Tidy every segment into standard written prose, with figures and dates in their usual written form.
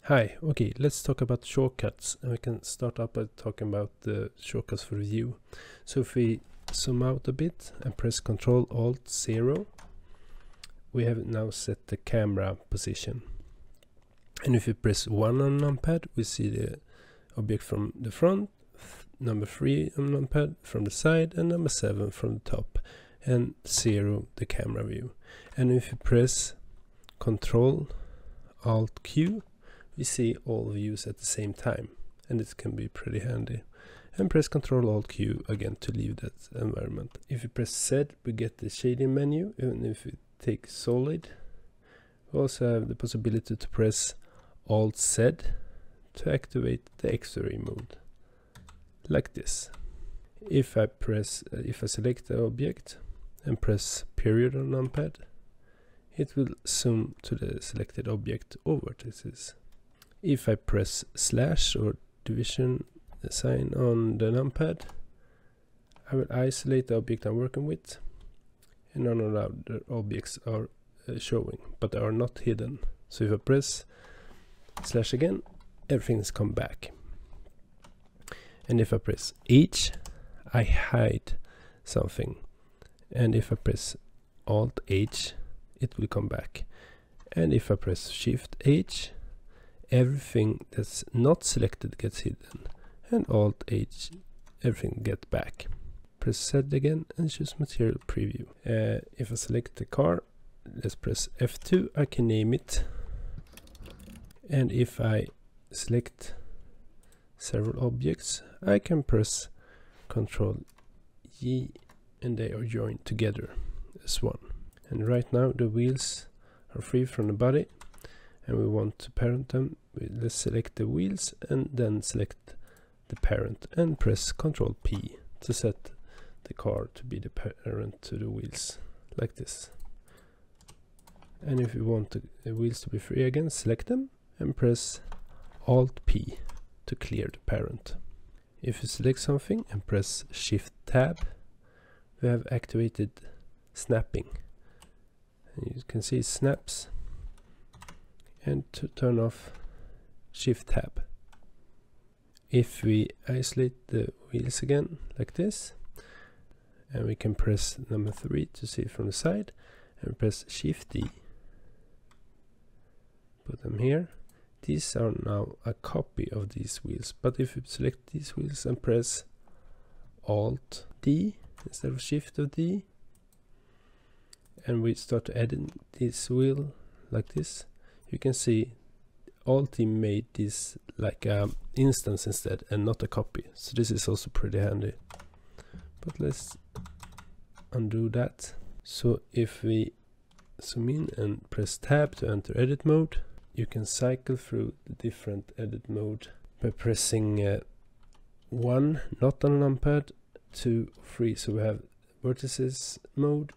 Hi, okay, let's talk about shortcuts, and we can start up by talking about the shortcuts for view. So if we zoom out a bit and press ctrl+alt+0, we have now set the camera position. And if we press 1 on numpad, we see the object from the front, number 3 on numpad from the side, and number 7 from the top, and 0 the camera view. And if we press ctrl+alt+q, we see all views at the same time, and it can be pretty handy. And press ctrl+alt+q again to leave that environment. If you press Z, we get the shading menu, and if we take solid, we also have the possibility to press alt+z to activate the X-ray mode, like this. If I select the object and press period on numpad, it will zoom to the selected object or vertices. If I press slash or division sign on the numpad, I will isolate the object I'm working with, and none of the other objects are showing, but they are not hidden. So if I press slash again, everything has come back. And if I press H, I hide something. And if I press alt-H, it will come back. And if I press shift+h, everything that's not selected gets hidden, and alt-h, everything gets back. Press Z again and choose material preview. If I select the car, let's press F2, I can name it. And if I select several objects, I can press ctrl+j, and they are joined together as one. And right now the wheels are free from the body, and we want to parent them. Let's select the wheels and then select the parent and press ctrl+p to set the car to be the parent to the wheels, like this. And if we want the wheels to be free again, select them and press alt+p to clear the parent. If you select something and press shift+tab, we have activated snapping. And you can see it snaps. And to turn off, shift+tab. If we isolate the wheels again, like this, and we can press number 3 to see it from the side, and press shift+d. Put them here. These are now a copy of these wheels, but if we select these wheels and press alt+d instead of shift+d, and we start to edit this wheel like this, you can see alt+d made this like an instance instead and not a copy. So this is also pretty handy. But let's undo that. So if we zoom in and press tab to enter edit mode, you can cycle through the different edit mode by pressing 1 not on numpad, 2, 3. So we have vertices mode,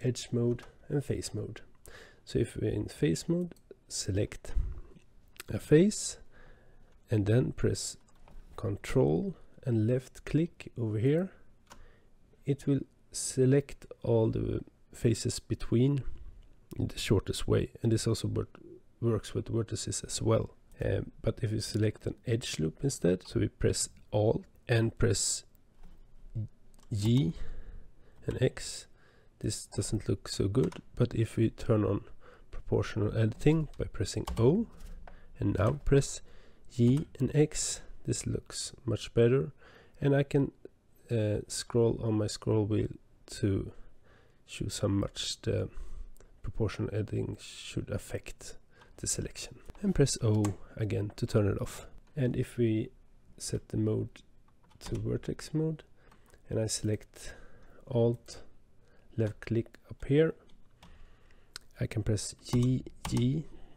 edge mode, and face mode. So if we're in face mode, select a face and then press Ctrl and left click over here. It will select all the faces between in the shortest way, and this also works with vertices as well. But if you select an edge loop instead, so we press Alt and press J and X, this doesn't look so good. But if we turn on proportional editing by pressing O and now press J and X, this looks much better, and I can scroll on my scroll wheel to choose how much the proportional editing should affect the selection, and press O again to turn it off. And if we set the mode to vertex mode and I select Alt, left click up here, I can press G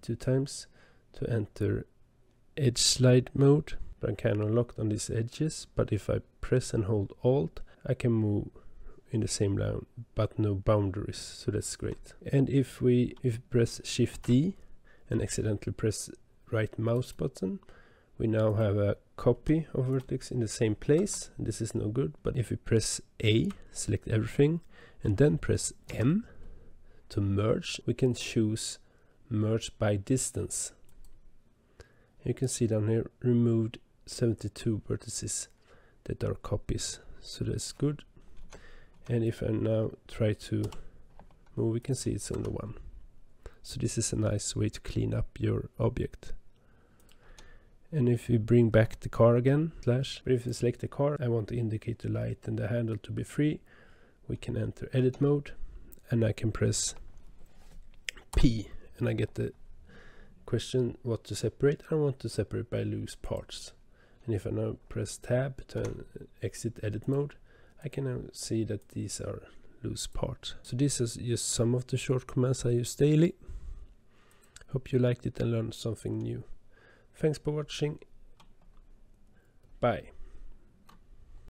2 times to enter edge slide mode. I'm kind of locked on these edges, but if I press and hold Alt, I can move in the same line, but no boundaries, so that's great. And if we press Shift+D and accidentally press right mouse button, we now have a copy of vertex in the same place. This is no good, but if we press A, select everything, and then press M to merge, we can choose merge by distance. You can see down here removed 72 vertices that are copies, so that's good. And if I now try to move, we can see it's only one. So this is a nice way to clean up your object. And if we bring back the car again, but if we select the car, I want to indicate the light and the handle to be free, we can enter edit mode, and I can press P, and I get the question what to separate. I want to separate by loose parts. And if I now press tab to exit edit mode, I can now see that these are loose parts. So this is just some of the short commands I use daily. Hope you liked it and learned something new. Thanks for watching. Bye.